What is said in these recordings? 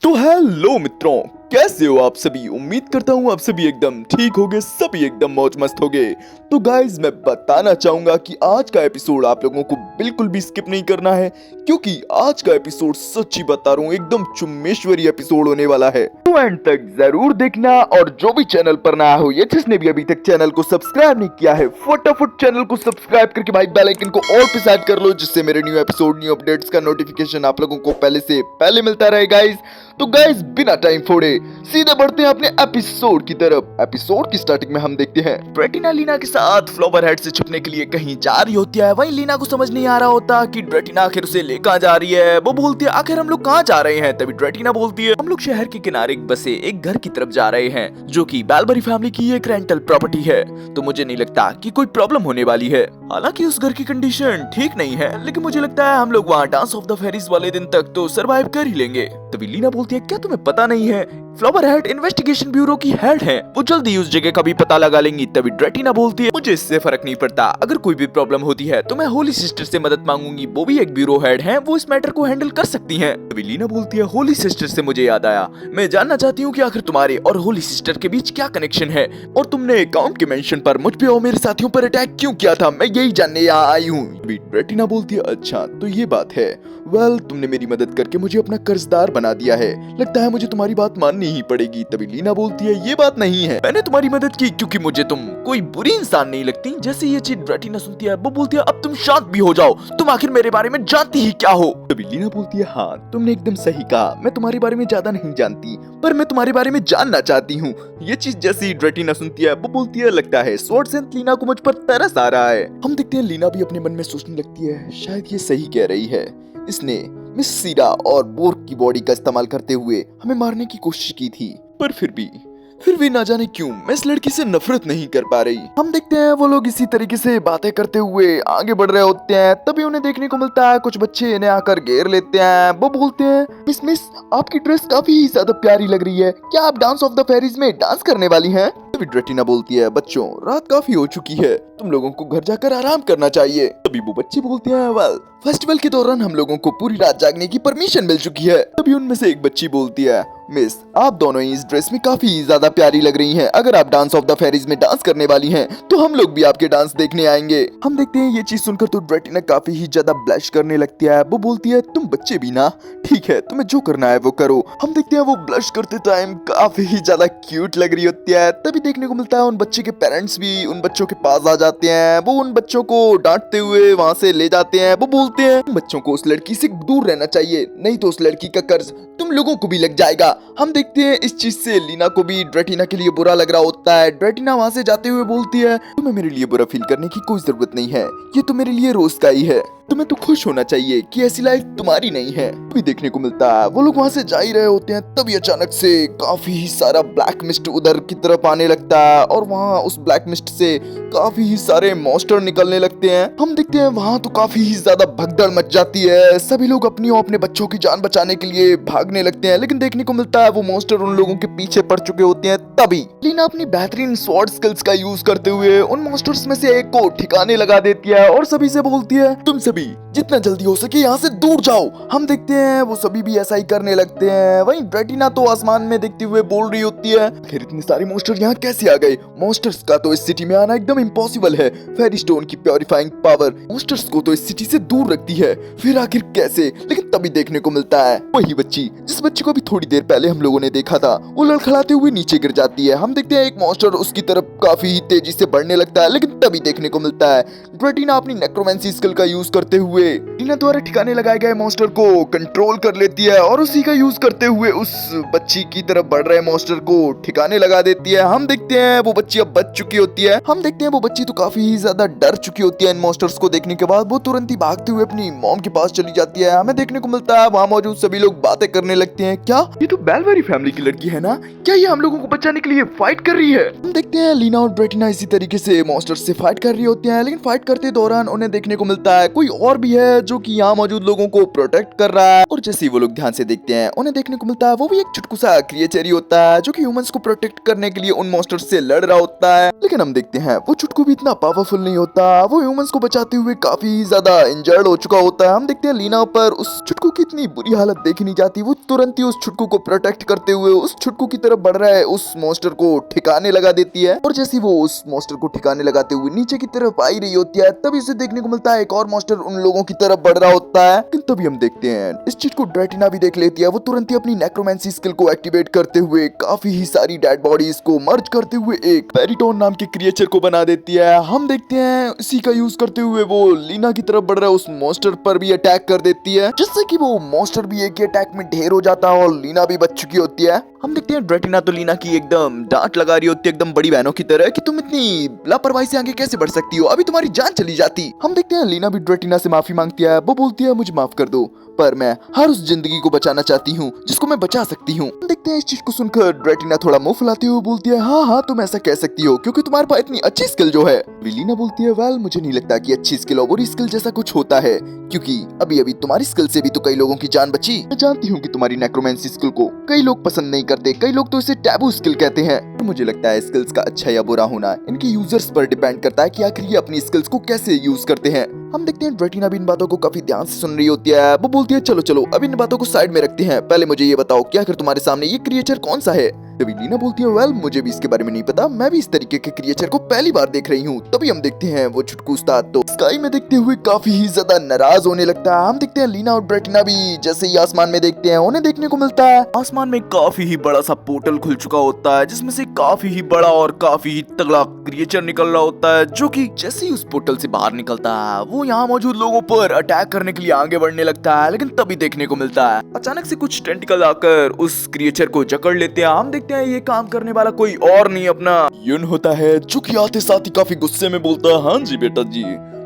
तो हेलो मित्रों, कैसे हो आप सभी। उम्मीद करता हूँ आप सभी एकदम ठीक होगे, सभी एकदम मौज मस्त होगे। तो गाइज मैं बताना चाहूंगा कि आज का एपिसोड आप लोगों को बिल्कुल भी स्किप नहीं करना है, क्योंकि आज का एपिसोड सच्ची बता रहा हूँ एकदम चुम्मेश्वरी एपिसोड होने वाला है। तो एंड तक जरूर देखना, और जो भी चैनल पर नया हो या जिसने भी अभी तक चैनल को सब्सक्राइब नहीं किया है, फटाफट चैनल को सब्सक्राइब करके भाई बेल आइकन को ऑल पे सेट कर लो, जिससे मेरे न्यू एपिसोड न्यू अपडेट्स का नोटिफिकेशन आप लोगों को पहले से पहले मिलता रहे गाइज। तो गाइज बिना टाइम फोड़े सीधे बढ़ते हैं अपने एपिसोड की तरफ। एपिसोड की स्टार्टिंग में हम देखते हैं ड्रेटिना लीना के साथ फ्लावर हेड से छुपने के लिए कहीं जा रही होती है। वहीं लीना को समझ नहीं आ रहा होता कि ड्रेटिना आखिर उसे ले कहां जा रही है। वो बोलती है आखिर हम लोग कहां जा रहे हैं। तभी ड्रेटिना बोलती है हम लोग शहर के किनारे बसे एक घर की तरफ जा रहे हैं, जो कि बैलबरी फैमिली की एक रेंटल प्रॉपर्टी है। तो मुझे नहीं लगता कि कोई प्रॉब्लम होने वाली है। हालांकि उस घर की कंडीशन ठीक नहीं है, लेकिन मुझे लगता है हम लोग वहाँ डांस ऑफ द फेरीज वाले दिन तक तो सरवाइव कर ही लेंगे। तभी लीना बोलती है क्या तुम्हें पता नहीं है, फ्लावर हेड इन्वेस्टिगेशन ब्यूरो की हेड है, वो जल्दी उस जगह का भी पता लगा लेंगी। तभी ड्रेटिना बोलती है मुझे इससे फर्क नहीं पड़ता, अगर कोई भी प्रॉब्लम होती है तो मैं होली सिस्टर से मदद मांगूंगी, वो भी एक ब्यूरो हेड है, वो इस मैटर को हैंडल कर सकती हैं। तभी लीना बोलती है होली सिस्टर से मुझे याद आया, मैं जानना चाहती हूँ कि आखिर तुम्हारे और होली सिस्टर के बीच क्या कनेक्शन है, और तुमने अकाउंट के मेंशन पर मुझ पे और मेरे साथियों पर अटैक क्यों किया था, मैं यही जानने यहाँ आई हूँ। ड्रेटिना बोलती है अच्छा तो ये बात है, वेल तुमने मेरी मदद करके मुझे अपना कर्जदार बना दिया है, लगता है मुझे तुम्हारी बात माननी ही पड़ेगी। तभी लीना बोलती है ये बात नहीं है, मैंने तुम्हारी मदद की क्योंकि मुझे तुम कोई बुरी इंसान नहीं लगती। जैसे ये चीज ड्रेटिना सुनती है वो बोलती है अब तुम शांत भी हो जाओ, तुम आखिर मेरे बारे में जानती ही क्या हो। तभी लीना बोलती है हाँ तुमने एकदम सही कहा, मैं तुम्हारे बारे में ज्यादा नहीं जानती, पर मैं तुम्हारे बारे में जानना चाहती हूँ। ये चीज जैसी ड्रेटिना सुनती है वो बोलती है लगता है स्वॉर्डसेंथ लीना को मुझ पर तरस आ रहा है। हम देखते हैं लीना भी अपने मन में सोचने लगती है शायद ये सही कह रही है, इसने मिस सीरा और बोर्ग की बॉडी का इस्तेमाल करते हुए हमें मारने की कोशिश की थी, पर फिर भी ना जाने क्यों मैं इस लड़की से नफरत नहीं कर पा रही। हम देखते हैं वो लोग इसी तरीके से बातें करते हुए आगे बढ़ रहे होते हैं, तभी उन्हें देखने को मिलता है कुछ बच्चे इन्हें आकर घेर लेते हैं। वो बोलते हैं मिस आपकी ड्रेस काफी ज्यादा प्यारी लग रही है, क्या आप डांस ऑफ द फेरीज में डांस करने वाली हैं? तभी ड्रेटिना बोलती है बच्चों रात काफी हो चुकी है, तुम लोगों को घर जाकर आराम करना चाहिए। तभी वो बच्चे बोलते हैं वेल फेस्टिवल के दौरान हम लोगों को पूरी रात जागने की परमिशन मिल चुकी है। तभी उनमें से एक बच्ची बोलती है मिस आप दोनों ही इस ड्रेस में काफी ज्यादा प्यारी लग रही हैं, अगर आप डांस ऑफ द फेरीज में डांस करने वाली हैं तो हम लोग भी आपके डांस देखने आएंगे। हम देखते हैं ये चीज सुनकर तो ड्रेटिना काफी ही ज्यादा ब्लश करने लगती है। वो बोलती है तुम बच्चे भी ना, ठीक है तुम्हें जो करना है वो करो। हम देखते हैं वो ब्लश करते टाइम काफी ही ज्यादा क्यूट लग रही होती है। तभी देखने को मिलता है उन बच्चे के पेरेंट्स भी उन बच्चों के पास आ जाते हैं, वो उन बच्चों को डांटते हुए वहाँ से ले जाते हैं। वो बोलते हैं बच्चों को उस लड़की से दूर रहना चाहिए, नहीं तो उस लड़की का कर्ज तुम लोगों को भी लग जाएगा। हम देखते हैं इस चीज से लीना को भी ड्रेटिना के लिए बुरा लग रहा होता है। ड्रेटिना वहाँ से जाते हुए बोलती है तुम्हें मेरे लिए बुरा फील करने की कोई जरूरत नहीं है, ये तो मेरे लिए रोज का ही है, तुम्हें तो खुश होना चाहिए कि ऐसी लाइफ तुम्हारी नहीं है। भी देखने को मिलता है वो लोग वहाँ से जा ही रहे होते हैं, तभी अचानक से काफी ही सारा ब्लैक मिस्ट उधर की तरफ आने लगता है, और वहाँ उस ब्लैक मिस्ट से काफी ही सारे मॉन्स्टर निकलने लगते हैं। हम देखते हैं वहाँ तो काफी ही ज्यादा भगदड़ मच जाती है, सभी लोग अपनी और अपने बच्चों की जान बचाने के लिए भागने लगते हैं, लेकिन देखने को मिलता है वो मॉन्स्टर उन लोगों के पीछे पड़ चुके होते हैं। तभी लीना अपनी बेहतरीन स्वॉर्ड स्किल्स का यूज करते हुए उन मॉन्स्टर्स में से एक को ठिकाने लगा देती है और सभी से बोलती है तुम सभी जितना जल्दी हो सके यहाँ से दूर जाओ। हम देखते हैं वो सभी भी ऐसा ही करने लगते हैं। वहीं ड्रेटिना तो आसमान में देखते हुए बोल रही होती है फिर इतने सारे मॉन्स्टर यहाँ कैसे आ गए, मॉन्स्टर्स का तो इस सिटी में आना एकदम इम्पॉसिबल है, फेरी स्टोन की प्योरीफाइंग पावर मॉन्स्टर्स को तो इस सिटी से दूर रखती है, फिर आखिर कैसे। लेकिन तभी देखने को मिलता है वही बच्ची जिस बच्ची को भी थोड़ी देर पहले हम लोगों ने देखा था, वो लड़खड़ाते हुए नीचे गिर जाती है। हम देखते हैं एक मॉन्स्टर उसकी तरफ काफी ही तेजी से बढ़ने लगता है, लेकिन तभी देखने को मिलता है ड्रेटिना अपनी नेक्रोमेंसी स्किल का यूज करते हुए लीना द्वारा ठिकाने लगाए गए मॉन्स्टर को कंट्रोल कर लेती है और उसी का यूज करते हुए उस बच्ची की तरफ बढ़ रहे मॉन्स्टर को ठिकाने लगा देती है। हम देखते हैं वो बच्ची अब बच चुकी होती है। हम देखते हैं वो बच्ची तो काफी ही ज्यादा डर चुकी होती है इन मॉन्स्टर्स को देखने के बाद। वो तुरंत ही भागते हुए अपनी मॉम के पास चली जाती है। हमें देखने को मिलता है वहाँ मौजूद सभी लोग बातें करने लगते हैं क्या ये तो बैलबरी फैमिली की लड़की है ना, क्या ये हम लोगों को बचाने के लिए फाइट कर रही है। हम देखते हैं लीना और ड्रेटिना इसी तरीके से मॉन्स्टर्स से फाइट कर रही होती है, लेकिन फाइट करते दौरान उन्हें देखने को मिलता है कोई और भी है जो कि यहाँ मौजूद लोगों को प्रोटेक्ट कर रहा है। और जैसे ही वो लोग ध्यान से देखते हैं उन्हें देखने को मिलता है वो भी एक छुटकू सा क्रिएचर ही होता है जो कि ह्यूमंस को प्रोटेक्ट करने के लिए उन मॉन्स्टर्स से लड़ रहा होता है। लेकिन हम देखते हैं वो छुटकू भी इतना पावरफुल नहीं होता, वो ह्यूमंस को बचाते हुए काफी ज्यादा इंजर्ड हो चुका होता है। हम देखते हैं लीना पर उस छुटकू की इतनी बुरी हालत देखी नहीं जाती, वो तुरंत ही उस छुटकू को प्रोटेक्ट करते हुए उस छुटकू की तरफ बढ़ रहा है, उस मॉन्स्टर को ठिकाने लगा देती है। और जैसे वो उस मॉन्स्टर को ठिकाने लगाते हुए नीचे की तरफ आई रही होती है तभी उसे देखने को मिलता है एक और मॉन्स्टर उन लोगों की तरफ बढ़ रहा होता है। लेकिन तभी हम देखते हैं इस चीज को ड्रैटिना भी देख लेती है, वो तुरंत ही अपनी नेक्रोमेंसी स्किल को एक्टिवेट करते हुए काफी ही सारी डेड बॉडीज को मर्ज करते हुए एक पेरिटोन नाम के क्रिएचर को बना देती है। हम देखते हैं इसी का यूज करते हुए वो लीना की तरफ बढ़ रहा है उस मॉन्स्टर पर भी अटैक कर देती है, जिससे कि वो मॉन्स्टर भी एक ही अटैक में ढेर हो जाता है और लीना भी बच चुकी होती है। हम देखते हैं ड्रैटिना तो लीना की एकदम डांट लगा रही होती है एकदम बड़ी बहनों की तरह कि तुम इतनी लापरवाही से आगे कैसे बढ़ सकती हो, अभी तुम्हारी जान चली जाती। हम देखते हैं लीना भी ड्रैटिना से माफी मांगती है, वो बोलती है मुझे माफ कर दो पर मैं हर उस जिंदगी को बचाना चाहती हूँ जिसको मैं बचा सकती हूँ। हम देखते हैं इस चीज को सुनकर ड्रैटिना थोड़ा मुंह फुलाते हुए बोलती है हाँ हाँ तुम ऐसा कह सकती हो क्योंकि तुम्हारे पास इतनी अच्छी स्किल जो है। लीना बोलती है वेल मुझे नहीं लगता कि अच्छी स्किल और बुरी स्किल जैसा कुछ होता है क्योंकि अभी अभी तुम्हारी स्किल से भी तो कई लोगों की जान बची। मैं जानती हूँ कि तुम्हारी नेक्रोमेंसी स्किल को कई लोग पसंद नहीं करते, कई लोग तो इसे टैबू स्किल कहते हैं। मुझे लगता है स्किल्स का अच्छा या बुरा होना इनके यूजर्स पर डिपेंड करता है कि आखिर ये अपनी स्किल्स को कैसे यूज करते हैं। हम देखते हैं ड्रैटिना भी इन बातों को काफी ध्यान से सुन रही होती है, वो बोलती है चलो चलो अब इन बातों को साइड में रखते हैं, पहले मुझे ये बताओ कि आखिर तुम्हारे सामने ये क्रिएचर कौन सा है। तभी लीना बोलती है वेल मुझे भी इसके बारे में नहीं पता, मैं भी इस तरीके के क्रिएचर को पहली बार देख रही हूँ। तभी हम देखते हैं वो छुटकू उस्ताद तो स्काई में देखते हुए काफी ही ज्यादा नाराज होने लगता है। हम देखते हैं लीना और ड्रैटिना भी जैसे ही आसमान में देखते हैं उन्हें देखने को मिलता है आसमान में काफी ही बड़ा सा पोर्टल खुल चुका होता है जिसमें से काफी ही बड़ा और काफी ही तगड़ा क्रिएचर निकल रहा होता है जो कि जैसे ही उस पोर्टल से बाहर निकलता है वो यहाँ मौजूद लोगों पर अटैक करने के लिए आगे बढ़ने लगता है। लेकिन तभी देखने को मिलता है अचानक से कुछ टेंटिकल आकर उस क्रिएचर को जकड़ लेते हैं। हम देखते हैं ये काम करने वाला कोई और नहीं अपना यून होता है जो कि आते साथ ही काफी गुस्से में बोलता है हाँ जी बेटा जी,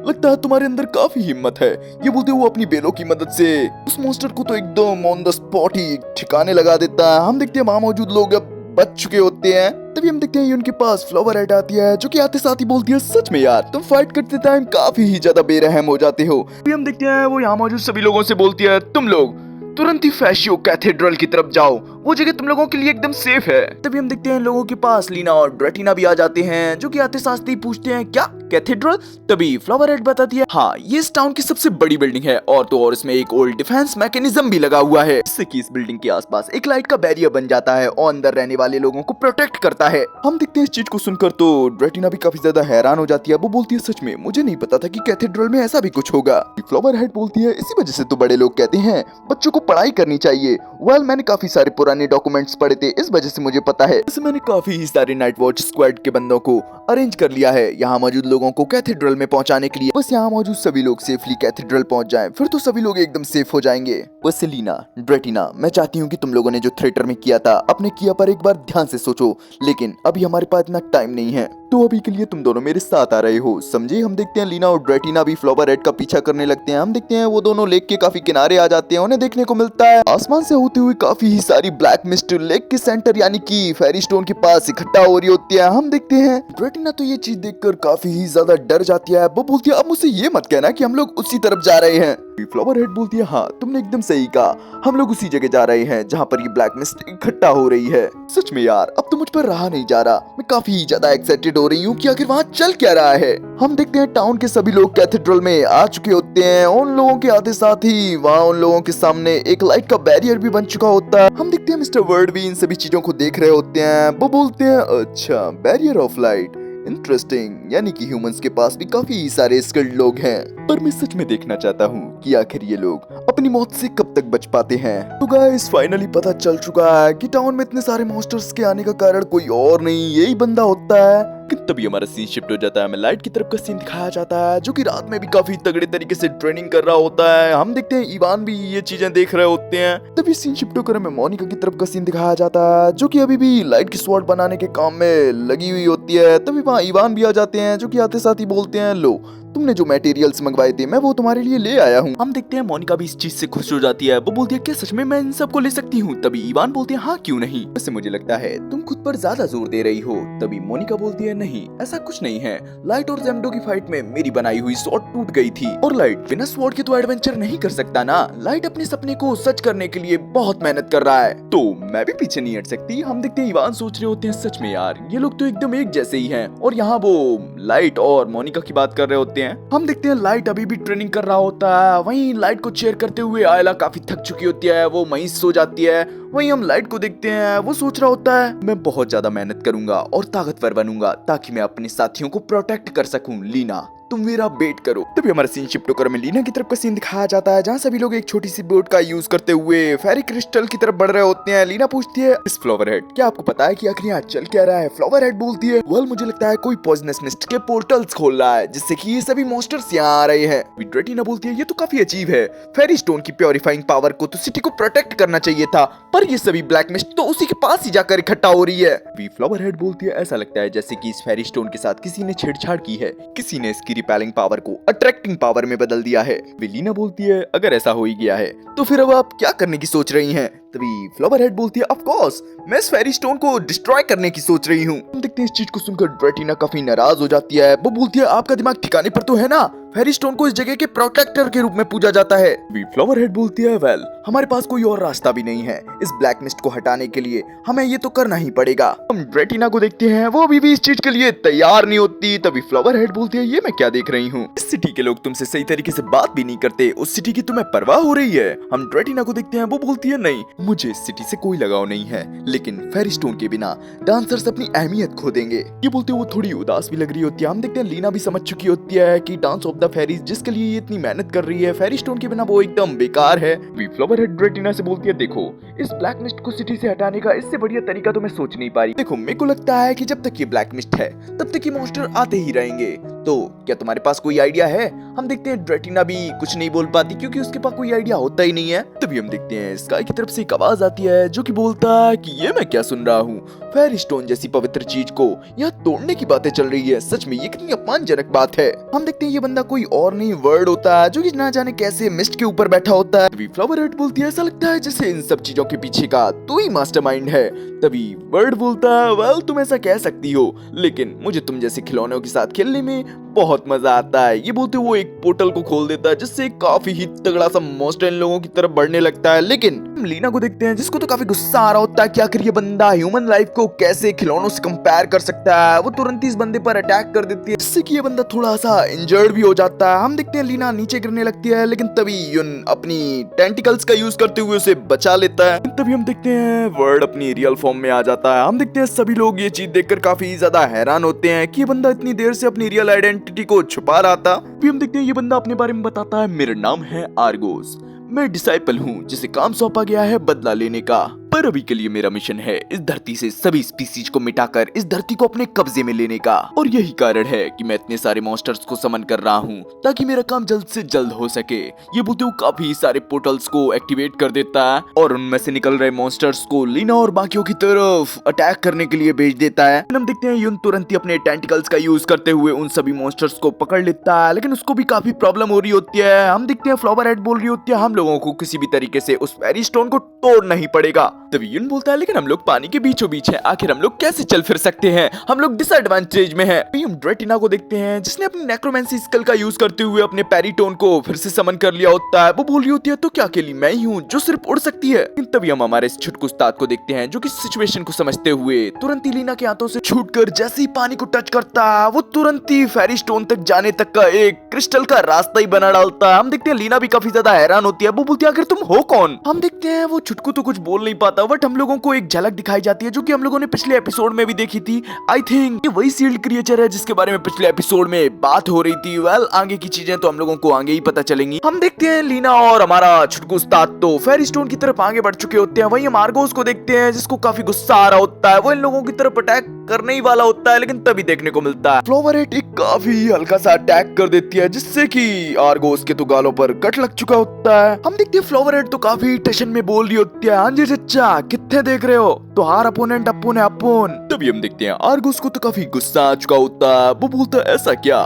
लगता है तुम्हारे अंदर काफी हिम्मत है। ये बोलते वो अपनी बेलों की मदद से उस मॉन्स्टर को तो एकदम ऑन द स्पॉट ही ठिकाने लगा देता है। हम देखते हैं वहां मौजूद लोग अब बच चुके होते हैं। तभी हम देखते हैं उनके पास फ्लावर हेड आती है जो कि आते साथ ही बोलती है सच में यार तुम फाइट करते टाइम काफी ही ज्यादा बेरहम हो जाते हो। तभी हम देखते हैं वो यहाँ मौजूद सभी लोगों से बोलती है तुम लोग तुरंत ही फैशियो कैथेड्रल की तरफ जाओ, वो जगह तुम लोगों के लिए एकदम सेफ है। तभी हम देखते हैं लोगों के पास लीना और ड्रैटिना भी आ जाते हैं जो कि आते साथ ही पूछते हैं क्या कैथेड्रल। तभी फ्लावर हेड बताती है हाँ ये इस टाउन की सबसे बड़ी बिल्डिंग है और तो और इसमें एक ओल्ड डिफेंस मैकेनिज्म भी लगा हुआ है जिससे कि इस बिल्डिंग के आसपास एक लाइट का बैरियर बन जाता है और अंदर रहने वाले लोगों को प्रोटेक्ट करता है। हम देखते हैं इस चीज को सुनकर तो ड्रैटिना भी काफी ज्यादा हैरान हो जाती है, वो बोलती है सच में मुझे नहीं पता था कि कैथेड्रल में ऐसा भी कुछ होगा। फ्लावर हेड बोलती है इसी वजह से तो बड़े लोग कहते हैं बच्चों को पढ़ाई करनी चाहिए। वेल मैंने काफी सारे पुराने डॉक्यूमेंट्स पढ़े थे इस वजह से मुझे पता है, इससे मैंने काफी ही सारे नाइट वॉच स्क्वाड के बंदों को अरेंज कर लिया है यहाँ मौजूद लोगों को कैथेड्रल में पहुंचाने के लिए। बस यहाँ मौजूद सभी लोग सेफली कैथेड्रल पहुंच जाएं, फिर तो सभी लोग एकदम सेफ हो जाएंगे। बस लीना ड्रैटिना मैं चाहती हूँ कि तुम लोगों ने जो थिएटर में किया था अपने किया पर एक बार ध्यान से सोचो, लेकिन अभी हमारे पास इतना टाइम नहीं है तो अभी के लिए तुम दोनों मेरे साथ आ रहे हो समझे। हम देखते हैं लीना और ड्रैटिना भी फ्लावर हेड का पीछा करने लगते हैं। हम देखते हैं वो दोनों लेक के काफी किनारे आ जाते हैं, उन्हें देखने को मिलता है आसमान से होते हुए काफी ही सारी ब्लैक मिस्ट लेक के सेंटर यानी कि फेरी स्टोन के पास इकट्ठा हो रही होती है। हम देखते हैं ड्रैटिना तो ये चीज देखकर काफी ही ज्यादा डर जाती है, वो बोलती है अब मुझसे ये मत कहना कि हम लोग उसी तरफ जा रहे हैं। फ्लावर हेड बोलती है हाँ तुमने एकदम सही कहा, हम लोग उसी जगह जा रहे हैं जहाँ पर ये ब्लैक मिस्ट इकट्ठा हो रही है। सच में यार अब तो मुझ पर रहा नहीं जा रहा, मैं काफी ज्यादा एक्साइटेड हो रही हूँ कि आखिर वहाँ चल क्या रहा है। हम देखते हैं टाउन के सभी लोग कैथेड्रल में आ चुके होते हैं, उन लोगों के आते साथ ही वहाँ उन लोगों के सामने एक लाइट का बैरियर भी बन चुका होता है। हम देखते हैं मिस्टर वर्ड भी इन सभी चीजों को देख रहे होते हैं, वो बोलते हैं अच्छा बैरियर ऑफ लाइट इंटरेस्टिंग, यानी कि ह्यूमंस के पास भी काफी सारे स्किल्ड लोग हैं, पर मैं सच में देखना चाहता हूँ कि आखिर ये लोग अपनी मौत से कब तक बच पाते हैं। तो गाइस फाइनली पता चल चुका है कि टाउन में इतने सारे मॉन्स्टर्स के आने का कारण कोई और नहीं यही बंदा होता है। तभी हमारा सीन शिफ्ट हो जाता है, हमें लाइट की तरफ का सीन दिखाया जाता है जो कि रात में भी काफी तगड़े तरीके से ट्रेनिंग कर रहा होता है। हम देखते हैं इवान भी ये चीजें देख रहे होते हैं। तभी सीन शिफ्ट होकर हमें मोनिका की तरफ का सीन दिखाया जाता है जो कि अभी भी लाइट की स्वॉर्ड बनाने के काम में लगी हुई होती है। तभी वहाँ इवान भी आ जाते हैं जो कि आते साथ ही बोलते हैं लो तुमने जो मटेरियल्स मंगवाए थे मैं वो तुम्हारे लिए ले आया हूँ। हम देखते हैं मोनिका भी इस चीज से खुश हो जाती है। वो बोलती है क्या सच में मैं इन सबको ले सकती हूँ? तभी इवान बोलते हैं हाँ क्यों नहीं, वैसे मुझे लगता है तुम खुद पर ज्यादा जोर दे रही हो। तभी मोनिका बोलती है नहीं ऐसा कुछ नहीं है, लाइट और जेम्डो की फाइट में मेरी बनाई हुई स्वॉर्ड टूट गई थी और लाइट बिना स्वॉर्ड के तो एडवेंचर नहीं कर सकता ना। लाइट अपने सपने को सच करने के लिए बहुत मेहनत कर रहा है तो मैं भी पीछे नहीं हट सकती। हम देखते हैं इवान सोच रहे होते हैं सच में यार ये लोग तो एकदम एक जैसे ही हैं। और यहाँ वो लाइट और मोनिका की बात कर रहे होते हैं। हम देखते हैं लाइट अभी भी ट्रेनिंग कर रहा होता है। वहीं लाइट को चेयर करते हुए आयला काफी थक चुकी होती है, वो वहीं सो जाती है। वहीं हम लाइट को देखते हैं, वो सोच रहा होता है मैं बहुत ज्यादा मेहनत करूंगा और ताकतवर बनूंगा ताकि मैं अपने साथियों को प्रोटेक्ट कर सकूं। लीना तुम मेरा वेट करो। तभी हमारा सीन शिफ्ट होकर हमें लीना की तरफ का सीन दिखाया जाता है जहाँ सभी लोग एक छोटी सी बोट का यूज करते हुए फेरी क्रिस्टल की तरफ बढ़ रहे होते हैं। लीना पूछती है इस फ्लावर हेड क्या आपको पता है कि आखिर यहाँ चल क्या रहा है? फ्लावर हेड बोलती है वेल मुझे लगता है कोई पॉइजनस मिस्ट के पोर्टल्स खोल रहा है जिससे कि ये सभी मॉन्स्टर्स यहाँ आ रहे हैं। रेटिना बोलती है ये तो काफी अजीब है, फेरी स्टोन की प्योरीफाइंग पावर को तो सिटी को प्रोटेक्ट करना चाहिए था पर ये सभी ब्लैक मिस्ट तो उसी के पास ही जाकर इकट्ठा हो रही है। फ्लावर हेड बोलती है ऐसा लगता है जैसे कि इस फेरी स्टोन के साथ किसी ने छेड़छाड़ की है, किसी ने इसकी रिपेलिंग पावर को अट्रैक्टिंग पावर में बदल दिया है। लीना बोलती है अगर ऐसा हो ही गया है तो फिर अब आप क्या करने की सोच रही हैं? तभी फ्लावर हेड बोलती है ऑफ कोर्स मैं इस फेरी स्टोन को डिस्ट्रॉय करने की सोच रही हूँ। हम देखते हैं इस चीज को सुनकर रेटिना काफी नाराज हो जाती है। वो बोलती है आपका दिमाग ठिकाने पर तो है ना, फेरी स्टोन को इस जगह के प्रोटेक्टर के रूप में पूजा जाता है। फ्लावर हेड बोलती है वेल हमारे पास कोई और रास्ता भी नहीं है, इस ब्लैक मिस्ट को हटाने के लिए हमें ये तो करना ही पड़ेगा। हम रेटिना को देखते हैं, वो अभी भी इस चीज के लिए तैयार नहीं होती। तभी फ्लावर हेड बोलती है ये मैं क्या देख रही हूँ, इस सिटी के लोग तुमसे सही तरीके से बात भी नहीं करते, उस सिटी की तुम्हें परवाह हो रही है। हम रेटिना को देखते हैं, वो बोलती है नहीं मुझे इस सिटी से कोई लगाव नहीं है, लेकिन फेरी स्टोन के बिना डांसर्स अपनी अहमियत खो देंगे। ये बोलते वो थोड़ी उदास भी लग रही होती है। हम देखते हैं लीना भी समझ चुकी होती है कि डांस ऑफ द फेरीज जिसके लिए ये इतनी मेहनत कर रही है फेरी स्टोन के बिना वो एकदम बेकार है। फ्लावर हेड रेटिना से बोलती है देखो इस ब्लैक मिस्ट को सिटी से हटाने का इससे बढ़िया तरीका तो मैं सोच नहीं पा रही। देखो मेरे को लगता है कि जब तक ये ब्लैक मिस्ट है तब तक ये मॉन्स्टर आते ही रहेंगे, तो क्या तुम्हारे पास कोई आइडिया है? हम देखते हैं रेटिना भी कुछ नहीं बोल पाती क्योंकि उसके पास कोई आइडिया होता ही नहीं है। तभी हम देखते हैं स्काई की तरफ से एक आवाज आती है जो कि बोलता है कि ये मैं क्या सुन रहा हूँ, फेरी स्टोन जैसी पवित्र चीज को यहाँ तोड़ने की बातें चल रही है, सच में ये कितनी अपमानजनक बात है। हम देखते हैं ये बंदा कोई और नहीं वर्ड होता है जो कि ना जाने कैसे मिस्ट के ऊपर बैठा होता है। तभी फ्लावर हेड बोलती है ऐसा लगता है जैसे इन सब चीजों के पीछे का तू ही मास्टरमाइंड है। तभी वर्ड बोलता है वेल तुम ऐसा कह सकती हो, लेकिन मुझे तुम जैसे खिलौनों के साथ खेलने में बहुत मजा आता है। ये बोलते वो एक पोर्टल को खोल देता है जिससे काफी ही तगड़ा सा मॉन्स्टर इन लोगों की तरफ बढ़ने लगता है। लेकिन हम लीना को देखते हैं जिसको तो काफी गुस्सा आ रहा होता है कि आखिर ये बंदा ह्यूमन लाइफ को कैसे खिलौनों से कंपेयर कर सकता है। वो तुरंत ही इस बंदे पर अटैक कर देती है जिससे कि ये बंदा थोड़ा सा इंजर्ड भी हो जाता है। हम देखते हैं लीना नीचे गिरने लगती है लेकिन तभी युन अपनी टेंटिकल्स का यूज करते हुए उसे बचा लेता है। तभी हम देखते हैं वर्ड अपनी रियल फॉर्म में आ जाता है। हम देखते हैं सभी लोग ये चीज देखकर काफी ज्यादा हैरान होते हैं कि ये बंदा इतनी देर से अपनी रियल आइडेंटिटी को छुपा रहा था। फिर हम देखते हैं ये बंदा अपने बारे में बताता है मेरा नाम है आर्गोस, मैं डिसाइपल हूँ जिसे काम सौंपा गया है बदला लेने का, पर अभी के लिए मेरा मिशन है इस धरती से सभी स्पीसीज को मिटाकर इस धरती को अपने कब्जे में लेने का। और यही कारण है कि मैं इतने सारे मॉन्स्टर्स को समन कर रहा हूँ ताकि मेरा काम जल्द से जल्द हो सके। ये बोलते हुए काफी सारे पोर्टल्स को एक्टिवेट कर देता है और उनमें से निकल रहे मॉन्स्टर्स को लीना और बाकियों की तरफ अटैक करने के लिए भेज देता है। हम देखते हैं युन तुरंत ही अपने टेंटिकल्स का यूज करते हुए उन सभी मॉन्स्टर्स को पकड़ लेता है, लेकिन उसको भी काफी प्रॉब्लम हो रही होती है। हम देखते हैं फ्लावर हेड बोल रही होती है हम लोगों को किसी भी तरीके से उस फेरी स्टोन को तोड़ना ही पड़ेगा। तभी युन बोलता है लेकिन हम लोग पानी के बीचों बीच हैं, आखिर हम लोग कैसे चल फिर सकते हैं, हम लोग डिसएडवांटेज में हैं। हम रेटिना को देखते हैं जिसने अपनी नेक्रोमेंसी स्किल का यूज करते हुए अपने पेरिटोन को फिर से समन कर लिया होता है। वो बोल रही होती है तो क्या अकेली मैं ही हूँ जो सिर्फ उड़ सकती है। तभी हम हमारे इस छुटकू उस्ताद को देखते हैं जो कि सिचुएशन को समझते हुए तुरंत ही लीना के हाथों से छूटकर जैसे ही पानी को टच करता है वो तुरंत ही फेरी स्टोन तक जाने तक का एक क्रिस्टल का रास्ता ही बना डालता है। हम देखते हैं लीना भी काफी ज्यादा हैरान होती है। वो बोलती है आखिर तुम हो कौन? हम देखते हैं वो छुटकू तो कुछ बोल नहीं पाता बट हम लोगों को एक झलक दिखाई जाती है जो कि हम लोगों ने पिछले एपिसोड में भी देखी थी। आई थिंक ये वही सील्ड क्रिएचर है जिसके बारे में पिछले एपिसोड में बात हो रही थी। वेल आगे की चीजें तो हम लोगों को आगे ही पता चलेंगी। हम देखते हैं लीना और हमारा छुटकू उस्ताद तो फेरी स्टोन की तरफ आगे बढ़ चुके होते हैं। वहीं हम आर्गोस को देखते हैं जिसको काफी गुस्सा आ रहा होता है, वो इन लोगों की तरफ अटैक करने ही वाला होता है, लेकिन तभी देखने को मिलता है फ्लावर हेड एक काफी हल्का सा अटैक कर देती है जिससे कि आर्गोस के तो गालों पर कट लग चुका होता है। हम देखते हैं फ्लावर हेड तो काफी टेंशन में बोल रही होती है हाँ जी चचा कितने देख रहे हो, तो हार अपोनेंट अपोन। तभी हम देखते हैं आर्गोस को तो काफी गुस्सा आ चुका होता है। वो बोलता है ऐसा क्या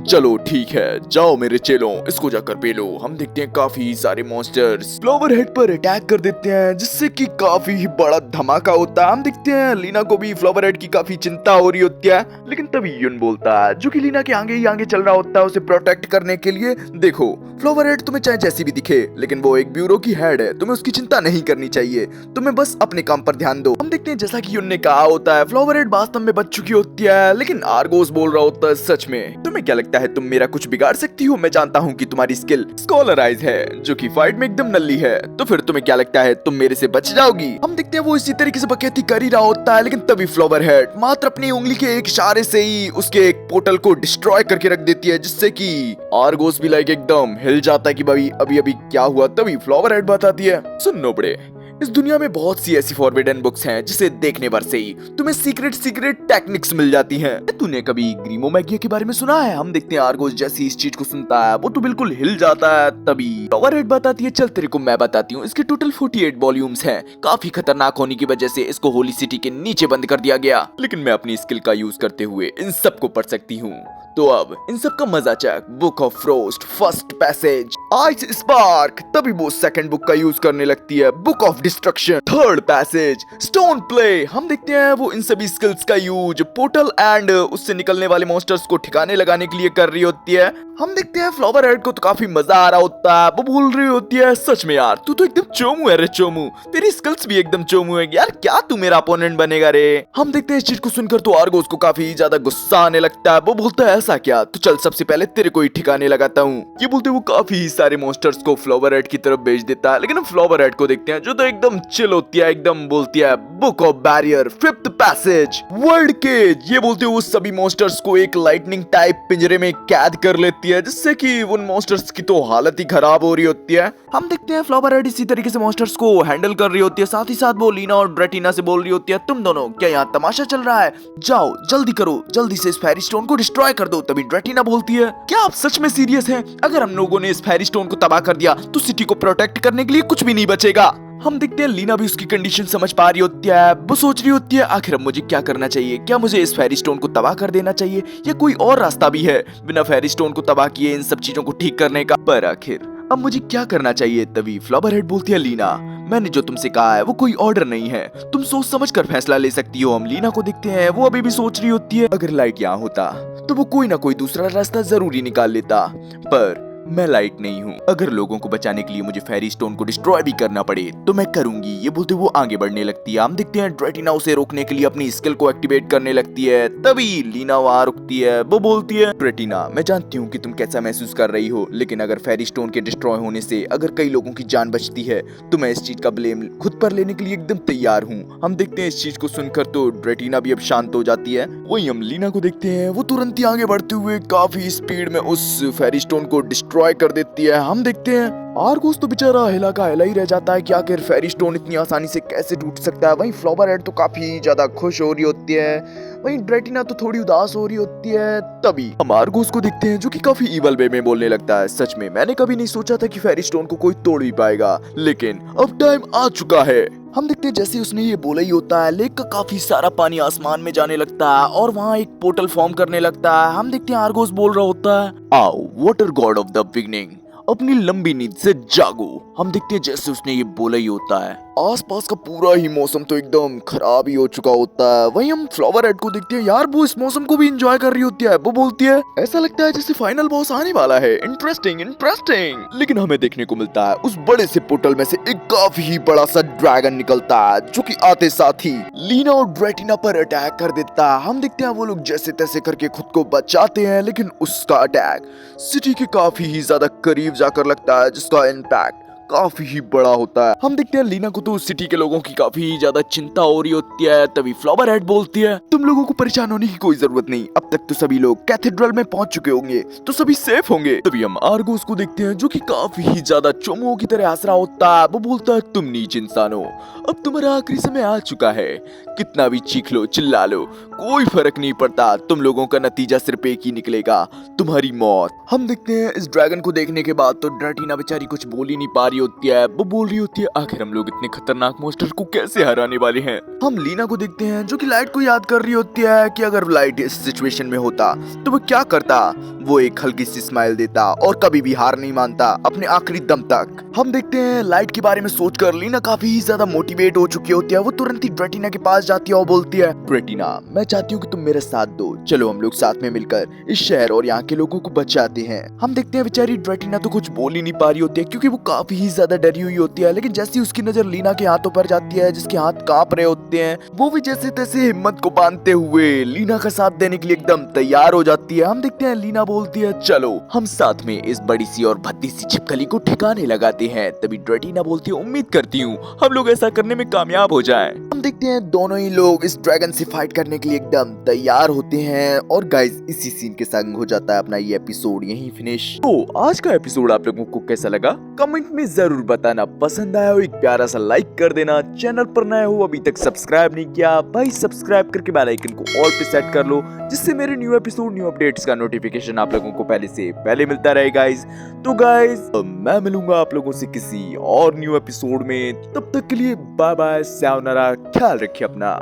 चलो ठीक है, जाओ मेरे चेलों, इसको जाकर पेलो। हम देखते हैं काफी सारे मॉन्स्टर्स फ्लावर हेड पर अटैक कर देते हैं, जिससे कि काफी ही बड़ा धमाका होता है। हम देखते हैं लीना को भी फ्लावर हेड की काफी चिंता हो रही होती है, लेकिन तभी युन बोलता है, जो कि लीना के आगे ही आगे चल रहा होता है उसे प्रोटेक्ट करने के लिए। देखो फ्लावर हेड तुम्हें चाहे जैसी भी दिखे, लेकिन वो एक ब्यूरो की हेड है, तुम्हें उसकी चिंता नहीं करनी चाहिए, तुम्हें बस अपने काम पर ध्यान दो। हम देखते हैं जैसा कि युन ने कहा होता है, फ्लावर हेड वास्तव में बच चुकी होती है, लेकिन आर्गोस बोल रहा होता है, सच में तुम्हें क्या लगता है तुम मेरा कुछ बिगाड़ सकती हो? मैं जानता हूँ कि तुम्हारी स्किल स्कॉलराइज है, जो कि फाइट में एकदम नल्ली है, तो फिर तुम्हें क्या लगता है तुम मेरे से बच जाओगी? हम देखते हैं वो इसी तरीके से बकैती कर ही रहा होता है, लेकिन तभी फ्लावर हेड मात्र अपनी उंगली के एक इशारे से ही उसके एक पोर्टल को डिस्ट्रॉय करके रख देती है, जिससे कि आर्गोस भी लाइक एकदम हिल जाता है कि भाई अभी अभी क्या हुआ। तभी फ्लावर हेड बताती है, सुनो बड़े, इस दुनिया में बहुत सी ऐसी फॉरबिडन बुक्स हैं जिसे देखने भर से ही तुम्हें सीक्रेट टेक्निक्स मिल जाती हैं। तूने कभी ग्रीमो मैगिया के बारे में सुना है? हम देखते हैं आर्गोस जैसी इस चीज को सुनता है वो तो बिल्कुल हिल जाता है। तभी फ्लावर हेड बताती है, चल तेरे को मैं बताती हूँ, इसके टोटल 48 वॉल्यूम्स हैं। काफी खतरनाक होने की वजह से इसको होली सिटी के नीचे बंद कर दिया गया, लेकिन मैं अपनी स्किल का यूज करते हुए इन सबको पढ़ सकती हूँ। तो अब इन सब का मजा check. Book of frost first passage, ice spark, तभी वो सेकंड बुक का यूज करने लगती है। Book of destruction third passage, stone play. हम देखते हैं वो इन सभी स्किल्स का यूज पोर्टल एंड उससे निकलने वाले मॉन्स्टर्स को ठिकाने लगाने के लिए कर रही होती है। हम देखते हैं फ्लावर हेड को तो काफी मजा आ रहा होता है, वो बोल रही होती है, सच में यार तू तो एकदम चोमू है रे चोमू, तेरी स्किल्स भी एकदम चोमू है यार, क्या तू मेरा अपोनेंट बनेगा रे? हम देखते हैं इस चीज को सुनकर तो आर्गोस को काफी ज्यादा गुस्सा आने लगता है। वो बोलता है, ऐसा क्या? तो चल सबसे पहले तेरे को ही ठिकाने लगाता हूँ। ये बोलते वो काफी सारे मॉन्स्टर्स को फ्लावर हेड की तरफ भेज देता है, लेकिन हम फ्लावर हेड को देखते हैं जो तो एकदम चिल होती है, एकदम बोलती है, book of barrier fifth passage world cage. ये बोलते वो सभी मॉन्स्टर्स को एक लाइटनिंग टाइप पिंजरे में कैद कर लेती है, जिससे कि उन मॉन्स्टर्स की तो हालत ही खराब हो रही होती है। हम देखते हैं फ्लावर हेड इसी तरीके से मॉन्स्टर्स को हैंडल कर रही होती है, साथ ही साथ वो लीना और ड्रेटिना से बोल रही होती है, तुम दोनों क्या यहाँ तमाशा चल रहा है? जाओ जल्दी करो, जल्दी से इस फेरी स्टोन को डिस्ट्रॉय कर दो। तभी ड्रेटिना बोलती है, क्या आप सच में सीरियस हैं? अगर हम लोगों ने इस फेरी स्टोन को तबाह कर दिया तो सिटी को प्रोटेक्ट करने के लिए कुछ भी नहीं बचेगा। हम देखते हैं लीना भी उसकी कंडीशन समझ पा रही होती है, वो सोच रही होती है, आखिर अब मुझे क्या करना चाहिए? क्या मुझे इस फेरी स्टोन को तबाह कर देना चाहिए या कोई और रास्ता भी है बिना फेरी स्टोन को तबाह किए इन सब चीजों को ठीक करने का? पर आखिर अब मुझे क्या करना चाहिए? तभी फ्लावर हेड बोलती है, लीना मैंने जो तुमसे कहा है वो कोई ऑर्डर नहीं है, तुम सोच समझ कर फैसला ले सकती हो। हम लीना को देखते हैं, वो अभी भी सोच रही होती है, अगर लाइट यहाँ होता तो वो कोई ना कोई दूसरा रास्ता जरूर ही निकाल लेता, पर मैं लाइट नहीं हूँ। अगर लोगों को बचाने के लिए मुझे फेरी स्टोन को डिस्ट्रॉय भी करना पड़े तो मैं करूंगी। ये बोलते वो आगे बढ़ने लगती है। हम देखते हैं ड्रेटिना उसे रोकने के लिए अपनी स्किल को एक्टिवेट करने लगती है, तभी लीना वहाँ रुकती है। वो बोलती है, ड्रेटिना मैं जानती हूँ कि तुम कैसा महसूस कर रही हो, लेकिन अगर फेरी स्टोन के डिस्ट्रॉय होने से अगर कई लोगों की जान बचती है तो मैं इस चीज का ब्लेम खुद पर लेने के लिए एकदम तैयार हूँ। हम देखते हैं इस चीज को सुनकर तो ड्रेटिना भी अब शांत हो जाती है। वही हम लीना को देखते हैं, वो तुरंत ही आगे बढ़ते हुए काफी स्पीड में उस फेरी स्टोन को डिस्ट्रॉय कर देती है। हम देखते हैं आर्गोस तो बेचारा हिला का हिला ही रह जाता है कि आखिर फेरी स्टोन इतनी आसानी से कैसे टूट सकता है। वहीं फ्लावर हेड तो काफी ज्यादा खुश हो रही होती है, वहीं ड्रेटिना तो थोड़ी उदास हो रही होती है। तभी हम आर्गोस को देखते हैं जो कि काफी इवल वे में बोलने लगता है, सच में मैंने कभी नहीं सोचा था कि फेरी स्टोन को कोई तोड़ भी पाएगा, लेकिन अब टाइम आ चुका है। हम देखते हैं जैसे उसने ये बोला ही होता है, लेक का काफी सारा पानी आसमान में जाने लगता है और वहाँ एक पोर्टल फॉर्म करने लगता है। हम देखते हैं आर्गोस बोल रहा होता है, आओ water God of the beginning, अपनी लंबी नींद से जागो। हम देखते हैं जैसे उसने ये बोला ही होता है, आसपास का पूरा ही मौसम तो एकदम खराब ही हो चुका होता है। वहीं हम फ्लावर हेड को देखते हैं, यार वो इस मौसम को भी एंजॉय कर रही होती है। वो बोलती है, ऐसा लगता है जैसे फाइनल बॉस आने वाला है, इंटरेस्टिंग इंटरेस्टिंग। लेकिन हमें देखने को मिलता है उस बड़े से पोर्टल में से एक काफी ही बड़ा सा ड्रैगन निकलता है, जो कि आते साथ ही लीना और ड्रेटिना पर अटैक कर देता है। हम देखते हैं वो लोग जैसे तैसे करके खुद को बचाते हैं, लेकिन उसका अटैक सिटी के काफी ही ज्यादा करीब जाकर लगता है, जिसका इम्पैक्ट काफी ही बड़ा होता है। हम देखते हैं लीना को तो सिटी के लोगों की काफी ज्यादा चिंता हो रही होती है। तभी फ्लावर हेड बोलती है, तुम लोगों को परेशान होने की कोई जरूरत नहीं, अब तक तो सभी लोग कैथेड्रल में पहुंच चुके होंगे, तो सभी सेफ होंगे। तभी हम आर्गोस को देखते हैं जो कि काफी ही ज्यादा चोमुओं की तरह हंस रहा होता है। वो बोलता है, तुम नीच इंसान हो, अब तुम्हारा आखिरी समय आ चुका है, कितना भी चीख लो चिल्ला लो कोई फर्क नहीं पड़ता, तुम लोगों का नतीजा सिर्फ एक ही निकलेगा, तुम्हारी मौत। हम देखते हैं इस ड्रैगन को देखने के बाद तो ड्रेटिना बेचारी कुछ बोल ही नहीं पा रही होती है, वो बोल रही होती है आखिर हम लोग इतने खतरनाक मॉन्स्टर को कैसे हराने वाले हैं। हम लीना को देखते हैं जो कि लाइट को याद कर रही होती है कि अगर लाइट इस सिचुएशन में होता तो वो क्या करता। वो एक हल्की सी स्माइल देता और कभी भी हार नहीं मानता अपने आखिरी दम तक। हम देखते हैं लाइट के बारे में सोचकर लीना काफी ज्यादा मोटिवेट हो चुकी होती है। वो तुरंत ही ड्रेटिना के पास जाती है और बोलती है ड्रेटिना, मैं चाहती हूँ कि तुम मेरा साथ दो, चलो हम लोग साथ में मिलकर इस शहर और यहाँ के लोगों को बचाते हैं। हम देखते हैं बेचारी ड्रेटिना तो कुछ बोल ही नहीं पा रही होती है क्योंकि वो काफी ही ज्यादा डरी हुई होती है। लेकिन जैसे ही उसकी नजर लीना के हाथों पर जाती है जिसके हाथ कांप रहे होते हैं, वो भी जैसे तैसे हिम्मत को बांधते हुए लीना का साथ देने के लिए एकदम तैयार हो जाती है। हम देखते हैं लीना बोलती है चलो हम साथ में इस बड़ी सी और भद्दी सी छिपकली को ठिकाने लगाते हैं। तभी ड्रेटिना बोलती है उम्मीद करती हूँ हम लोग ऐसा करने में कामयाब हो जाएं। हम देखते हैं दोनों ही लोग इस ड्रैगन से फाइट करने के लिए एकदम तैयार होते हैं। और गाइस इसी सीन के संग हो जाता है अपना ये एपिसोड यहीं फिनिश। तो आज का एपिसोड आप लोगों को कैसा लगा कमेंट में जरूर बताना। पसंद आया हो एक प्यारा सा लाइक कर देना। चैनल पर नए हो अभी तक सब्सक्राइब नहीं किया भाई सब्सक्राइब करके बेल आइकन को ऑल पे सेट कर लो, जिससे मेरे न्यू एपिसोड न्यू अपडेट्स का नोटिफिकेशन आप लोगों को पहले से पहले मिलता रहे गाइस। तो गाइस मैं मिलूंगा आप लोगों से किसी और न्यू एपिसोड में, तब तक के लिए बाय बाय, सायोनारा, ख्याल रखिए अपना।